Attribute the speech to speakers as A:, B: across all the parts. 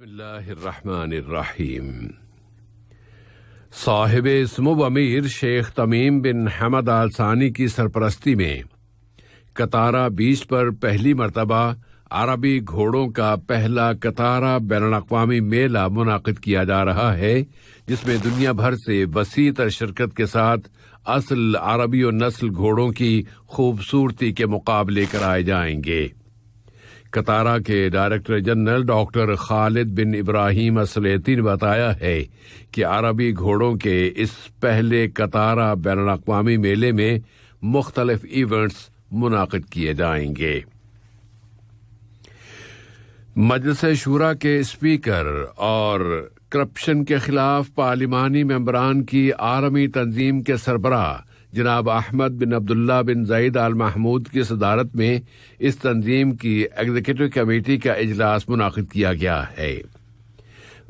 A: بسم اللہ الرحمن الرحیم۔ صاحب اسم و امیر شیخ تمیم بن حمد آل ثانی کی سرپرستی میں کتارا بیچ پر پہلی مرتبہ عربی گھوڑوں کا پہلا کتارا بین الاقوامی میلہ منعقد کیا جا رہا ہے، جس میں دنیا بھر سے وسیع تر شرکت کے ساتھ اصل عربی و نسل گھوڑوں کی خوبصورتی کے مقابلے کرائے جائیں گے۔ کتارا کے ڈائریکٹر جنرل ڈاکٹر خالد بن ابراہیم السلیتی نے بتایا ہے کہ عربی گھوڑوں کے اس پہلے کتارا بین الاقوامی میلے میں مختلف ایونٹس منعقد کیے جائیں گے۔ مجلس شورا کے اسپیکر اور کرپشن کے خلاف پارلیمانی ممبران کی عالمی تنظیم کے سربراہ جناب احمد بن عبداللہ بن زید آل محمود کی صدارت میں اس تنظیم کی ایگزیکٹو کمیٹی کا اجلاس منعقد کیا گیا ہے۔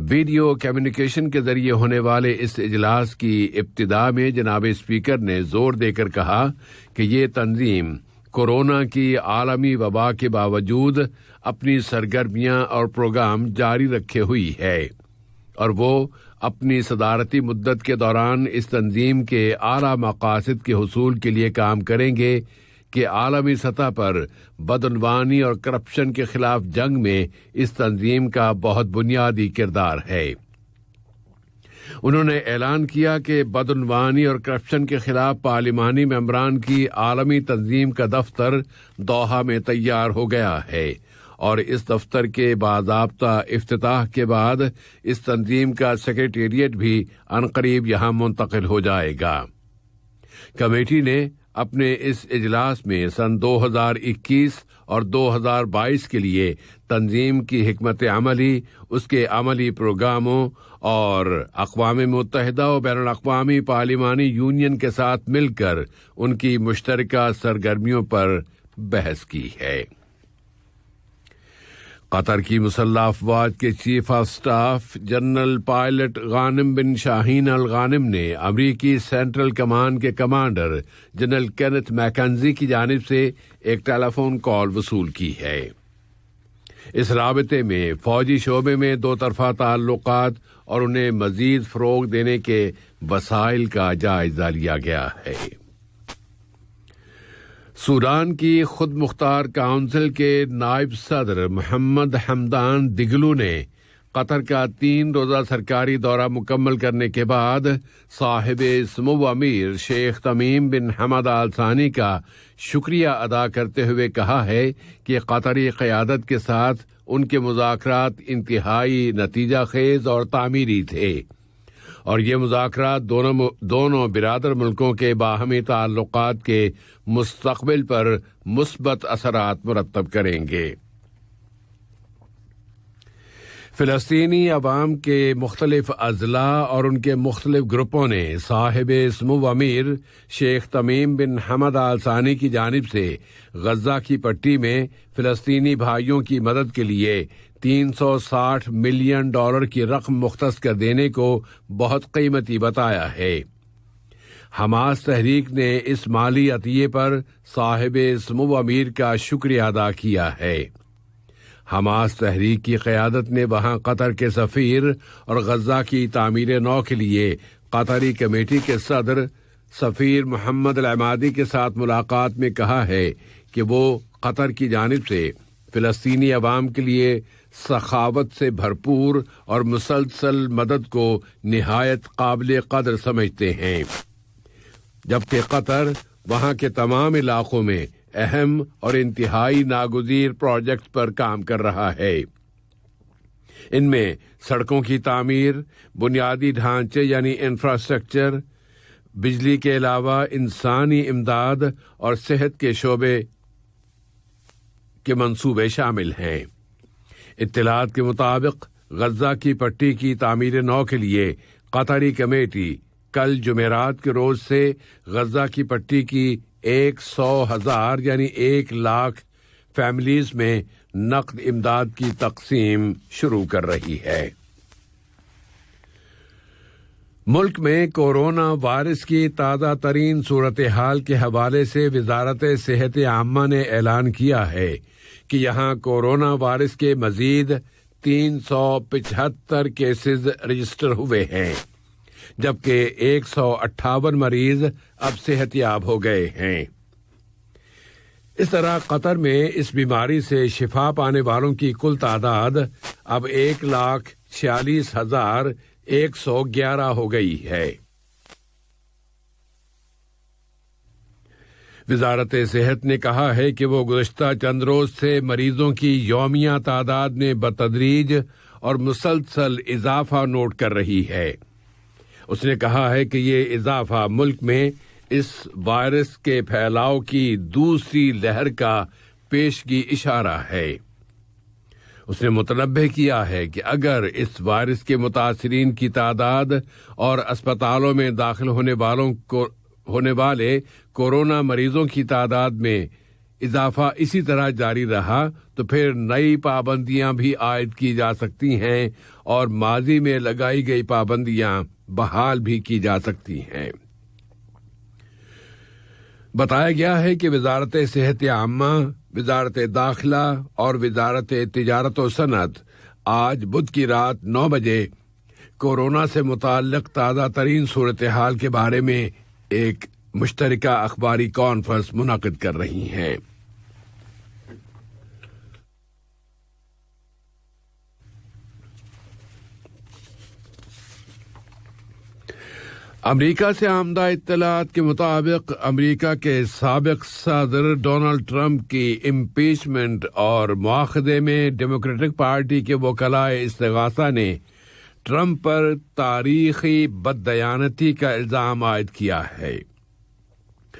A: ویڈیو کمیونیکیشن کے ذریعے ہونے والے اس اجلاس کی ابتدا میں جناب اسپیکر نے زور دے کر کہا کہ یہ تنظیم کورونا کی عالمی وبا کے باوجود اپنی سرگرمیاں اور پروگرام جاری رکھے ہوئی ہے، اور وہ اپنی صدارتی مدت کے دوران اس تنظیم کے اعلیٰ مقاصد کے حصول کے لیے کام کریں گے کہ عالمی سطح پر بدعنوانی اور کرپشن کے خلاف جنگ میں اس تنظیم کا بہت بنیادی کردار ہے۔ انہوں نے اعلان کیا کہ بدعنوانی اور کرپشن کے خلاف پارلیمانی ممبران کی عالمی تنظیم کا دفتر دوحہ میں تیار ہو گیا ہے، اور اس دفتر کے باضابطہ افتتاح کے بعد اس تنظیم کا سیکریٹریٹ بھی عنقریب یہاں منتقل ہو جائے گا۔ کمیٹی نے اپنے اس اجلاس میں سن 2021 اور 2022 کے لیے تنظیم کی حکمت عملی، اس کے عملی پروگراموں اور اقوام متحدہ و بین الاقوامی پارلیمانی یونین کے ساتھ مل کر ان کی مشترکہ سرگرمیوں پر بحث کی ہے۔ قطر کی مسلح افواج کے chief of staff general pilot Ghanim bin Shaheen Al Ghanim نے امریکی سینٹرل کمانڈ کے کمانڈر جنرل کینتھ میکنزی کی جانب سے ایک ٹیلی فون کال وصول کی ہے۔ اس رابطے میں فوجی شعبے میں دو طرفہ تعلقات اور انہیں مزید فروغ دینے کے وسائل کا جائزہ لیا گیا ہے۔ سوڈان کی خود مختار کونسل کے نائب صدر محمد حمدان دگلو نے قطر کا 3 روزہ سرکاری دورہ مکمل کرنے کے بعد صاحب سمو امیر شیخ تمیم بن حمد آل ثانی کا شکریہ ادا کرتے ہوئے کہا ہے کہ قطری قیادت کے ساتھ ان کے مذاکرات انتہائی نتیجہ خیز اور تعمیری تھے، اور یہ مذاکرات دونوں برادر ملکوں کے باہمی تعلقات کے مستقبل پر مثبت اثرات مرتب کریں گے۔ فلسطینی عوام کے مختلف اضلاع اور ان کے مختلف گروپوں نے صاحب سمو امیر شیخ تمیم بن حمد آل ثانی کی جانب سے غزہ کی پٹی میں فلسطینی بھائیوں کی مدد کے لیے $360 ملین کی رقم مختص کر دینے کو بہت قیمتی بتایا ہے۔ حماس تحریک نے اس مالی عطیے پر صاحب سمو امیر کا شکریہ ادا کیا ہے۔ حماس تحریک کی قیادت نے وہاں قطر کے سفیر اور غزہ کی تعمیر نو کے لیے قطری کمیٹی کے صدر سفیر محمد العمادی کے ساتھ ملاقات میں کہا ہے کہ وہ قطر کی جانب سے فلسطینی عوام کے لیے سخاوت سے بھرپور اور مسلسل مدد کو نہایت قابل قدر سمجھتے ہیں، جبکہ قطر وہاں کے تمام علاقوں میں اہم اور انتہائی ناگزیر پروجیکٹ پر کام کر رہا ہے۔ ان میں سڑکوں کی تعمیر، بنیادی ڈھانچے یعنی انفراسٹرکچر، بجلی کے علاوہ انسانی امداد اور صحت کے شعبے کے منصوبے شامل ہیں۔ اطلاعات کے مطابق غزہ کی پٹی کی تعمیر نو کے لیے قطری کمیٹی کل جمعرات کے روز سے غزہ کی پٹی کی 100,000 یعنی 1,00,000 فیملیز میں نقد امداد کی تقسیم شروع کر رہی ہے۔ ملک میں کورونا وائرس کی تازہ ترین صورتحال کے حوالے سے وزارت صحت عامہ نے اعلان کیا ہے کہ یہاں کورونا وائرس کے مزید 375 کیسز رجسٹر ہوئے ہیں، جبکہ 158 مریض اب صحت یاب ہو گئے ہیں۔ اس طرح قطر میں اس بیماری سے شفا پانے والوں کی کل تعداد اب 1,46,111 ہو گئی ہے۔ وزارت صحت نے کہا ہے کہ وہ گزشتہ چند روز سے مریضوں کی یومیہ تعداد میں بتدریج اور مسلسل اضافہ نوٹ کر رہی ہے۔ اس نے کہا ہے کہ یہ اضافہ ملک میں اس وائرس کے پھیلاؤ کی دوسری لہر کا پیشگی اشارہ ہے۔ اس نے متنبہ کیا ہے کہ اگر اس وائرس کے متاثرین کی تعداد اور اسپتالوں میں داخل ہونے والے کورونا مریضوں کی تعداد میں اضافہ اسی طرح جاری رہا تو پھر نئی پابندیاں بھی عائد کی جا سکتی ہیں اور ماضی میں لگائی گئی پابندیاں بحال بھی کی جا سکتی ہیں۔ بتایا گیا ہے کہ وزارت صحت عامہ، وزارت داخلہ اور وزارت تجارت و صنعت آج بدھ کی رات 9 بجے کورونا سے متعلق تازہ ترین صورتحال کے بارے میں ایک مشترکہ اخباری کانفرنس منعقد کر رہی ہیں۔ امریکہ سے آمدہ اطلاعات کے مطابق امریکہ کے سابق صدر ڈونلڈ ٹرمپ کی امپیچمنٹ اور مواخذے میں ڈیموکریٹک پارٹی کے وکلاء استغاثہ نے ٹرمپ پر تاریخی بددیانتی کا الزام عائد کیا ہے،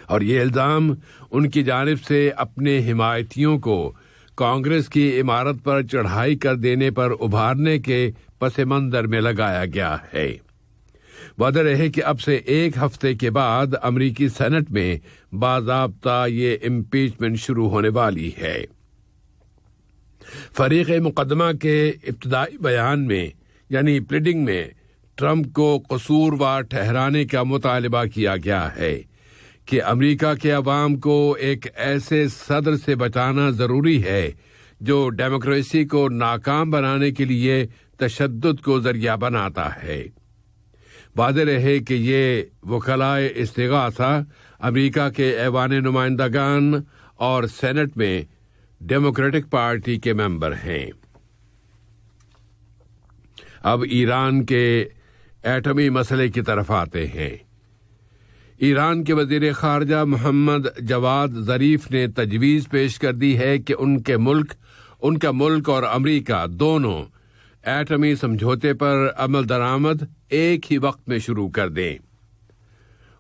A: اور یہ الزام ان کی جانب سے اپنے حمایتیوں کو کانگریس کی عمارت پر چڑھائی کر دینے پر ابھارنے کے پس منظر میں لگایا گیا ہے۔ واضح ہے کہ اب سے ایک ہفتے کے بعد امریکی سینٹ میں باضابطہ یہ امپیچمنٹ شروع ہونے والی ہے۔ فریق مقدمہ کے ابتدائی بیان میں یعنی پلیڈنگ میں ٹرمپ کو قصوروار ٹھہرانے کا مطالبہ کیا گیا ہے کہ امریکہ کے عوام کو ایک ایسے صدر سے بچانا ضروری ہے جو ڈیموکریسی کو ناکام بنانے کے لیے تشدد کو ذریعہ بناتا ہے۔ واضح رہے کہ یہ وکلاء استغاثہ امریکہ کے ایوان نمائندگان اور سینٹ میں ڈیموکریٹک پارٹی کے ممبر ہیں۔ اب ایران کے ایٹمی مسئلے کی طرف آتے ہیں۔ ایران کے وزیر خارجہ محمد جواد ظریف نے تجویز پیش کر دی ہے کہ ان کا ملک اور امریکہ دونوں ایٹمی سمجھوتے پر عمل درآمد ایک ہی وقت میں شروع کر دیں۔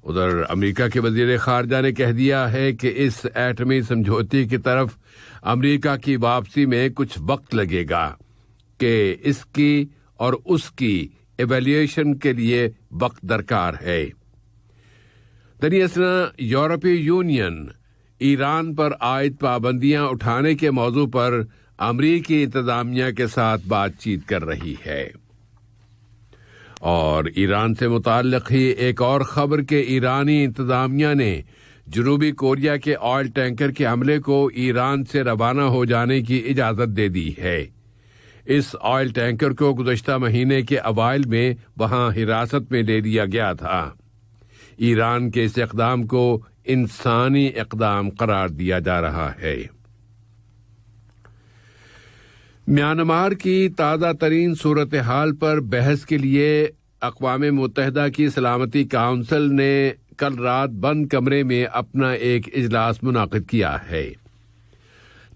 A: ادھر امریکہ کے وزیر خارجہ نے کہہ دیا ہے کہ اس ایٹمی سمجھوتے کی طرف امریکہ کی واپسی میں کچھ وقت لگے گا، کہ اس کی اور اس کی ایویلیویشن کے لیے وقت درکار ہے۔ دراصل یورپی یونین ایران پر عائد پابندیاں اٹھانے کے موضوع پر امریکی انتظامیہ کے ساتھ بات چیت کر رہی ہے، اور ایران سے متعلق ہی ایک اور خبر کہ ایرانی انتظامیہ نے جنوبی کوریا کے آئل ٹینکر کے حملے کو ایران سے روانہ ہو جانے کی اجازت دے دی ہے۔ اس آئل ٹینکر کو گزشتہ مہینے کے اوائل میں وہاں حراست میں لے لیا گیا تھا۔ ایران کے اس اقدام کو انسانی اقدام قرار دیا جا رہا ہے۔ میانمار کی تازہ ترین صورتحال پر بحث کے لیے اقوام متحدہ کی سلامتی کونسل نے کل رات بند کمرے میں اپنا ایک اجلاس منعقد کیا ہے۔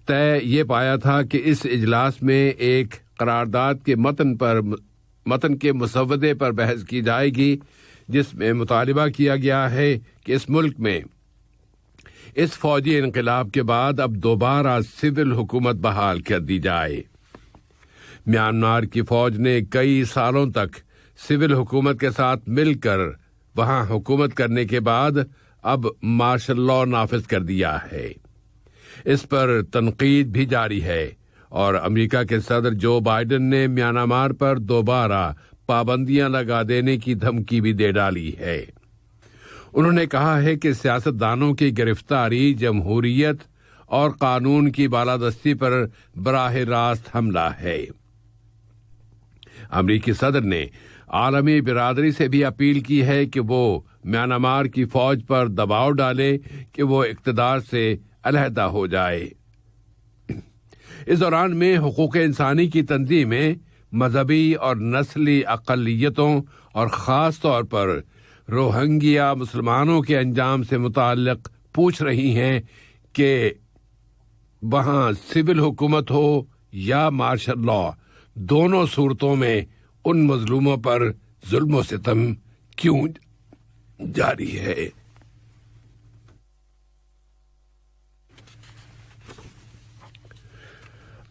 A: طے یہ پایا تھا کہ اس اجلاس میں ایک قرارداد کے متن کے مسودے پر بحث کی جائے گی، جس میں مطالبہ کیا گیا ہے کہ اس ملک میں اس فوجی انقلاب کے بعد اب دوبارہ سول حکومت بحال کر دی جائے۔ میانمار کی فوج نے کئی سالوں تک سول حکومت کے ساتھ مل کر وہاں حکومت کرنے کے بعد اب مارشل لا نافذ کر دیا ہے۔ اس پر تنقید بھی جاری ہے، اور امریکہ کے صدر جو بائیڈن نے میانمار پر دوبارہ پابندیاں لگا دینے کی دھمکی بھی دے ڈالی ہے۔ انہوں نے کہا ہے کہ سیاستدانوں کی گرفتاری جمہوریت اور قانون کی بالادستی پر براہ راست حملہ ہے۔ امریکی صدر نے عالمی برادری سے بھی اپیل کی ہے کہ وہ میانمار کی فوج پر دباؤ ڈالے کہ وہ اقتدار سے علیحدہ ہو جائے۔ اس دوران میں حقوق انسانی کی تنظیمیں مذہبی اور نسلی اقلیتوں اور خاص طور پر روہنگیا مسلمانوں کے انجام سے متعلق پوچھ رہی ہیں کہ وہاں سول حکومت ہو یا مارشل لا، دونوں صورتوں میں ان مظلوموں پر ظلم و ستم کیوں جاری ہے۔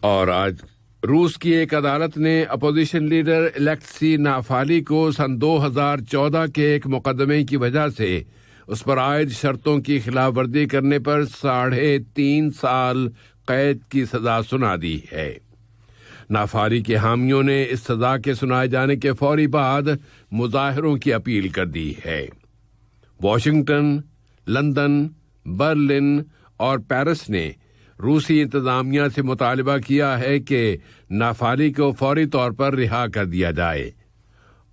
A: اور آج روس کی ایک عدالت نے اپوزیشن لیڈر الیکسی نافالی کو سن 2014 کے ایک مقدمے کی وجہ سے اس پر عائد شرطوں کی خلاف ورزی کرنے پر 3.5 سال قید کی سزا سنا دی ہے۔ نافالی کے حامیوں نے اس سزا کے سنائے جانے کے فوری بعد مظاہروں کی اپیل کر دی ہے۔ واشنگٹن، لندن، برلن اور پیرس نے روسی انتظامیہ سے مطالبہ کیا ہے کہ نافالی کو فوری طور پر رہا کر دیا جائے،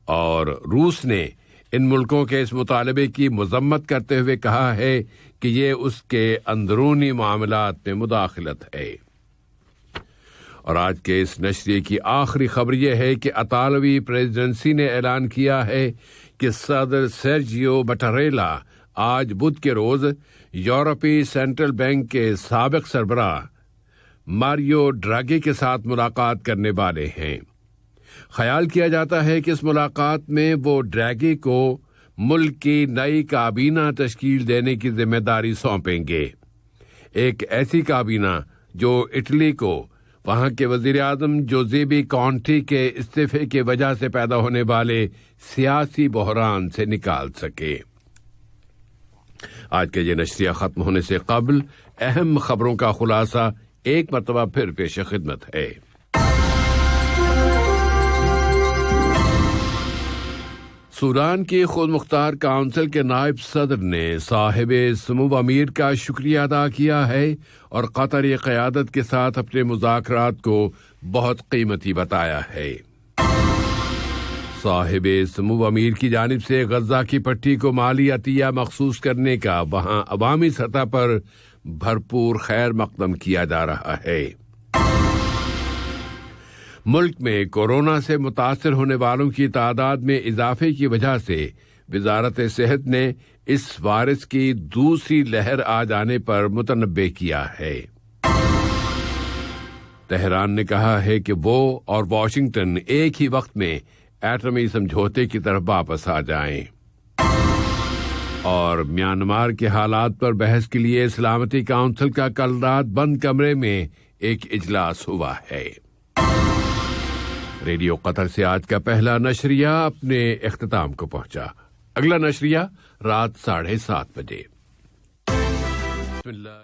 A: اور روس نے ان ملکوں کے اس مطالبے کی مذمت کرتے ہوئے کہا ہے کہ یہ اس کے اندرونی معاملات میں مداخلت ہے۔ اور آج کے اس نشریے کی آخری خبر یہ ہے کہ اطالوی پریزیڈنسی نے اعلان کیا ہے کہ صدر سرجیو مٹاریلا آج بدھ کے روز یورپی سینٹرل بینک کے سابق سربراہ ماریو ڈراگی کے ساتھ ملاقات کرنے والے ہیں۔ خیال کیا جاتا ہے کہ اس ملاقات میں وہ ڈراگی کو ملک کی نئی کابینہ تشکیل دینے کی ذمہ داری سونپیں گے، ایک ایسی کابینہ جو اٹلی کو وہاں کے وزیر اعظم جوزیپے کونٹی کے استعفے کی وجہ سے پیدا ہونے والے سیاسی بحران سے نکال سکے۔ آج کے یہ نشریہ ختم ہونے سے قبل اہم خبروں کا خلاصہ ایک مرتبہ پھر پیش خدمت ہے۔ سوڈان کی خود مختار کونسل کے نائب صدر نے صاحب سمو امیر کا شکریہ ادا کیا ہے اور قطری قیادت کے ساتھ اپنے مذاکرات کو بہت قیمتی بتایا ہے۔ صاحب سمو امیر کی جانب سے غزہ کی پٹی کو مالی عطیہ مخصوص کرنے کا وہاں عوامی سطح پر بھرپور خیر مقدم کیا جا رہا ہے۔ ملک میں کورونا سے متاثر ہونے والوں کی تعداد میں اضافے کی وجہ سے وزارت صحت نے اس وائرس کی دوسری لہر آ جانے پر متنبہ کیا ہے۔ تہران نے کہا ہے کہ وہ اور واشنگٹن ایک ہی وقت میں ایٹمی سمجھوتے کی طرف واپس آ جائیں۔ اور میانمار کے حالات پر بحث کے لیے سلامتی کونسل کا کل رات بند کمرے میں ایک اجلاس ہوا ہے۔ ریڈیو قطر سے آج کا پہلا نشریہ اپنے اختتام کو پہنچا۔ اگلا نشریہ رات 7:30 بجے۔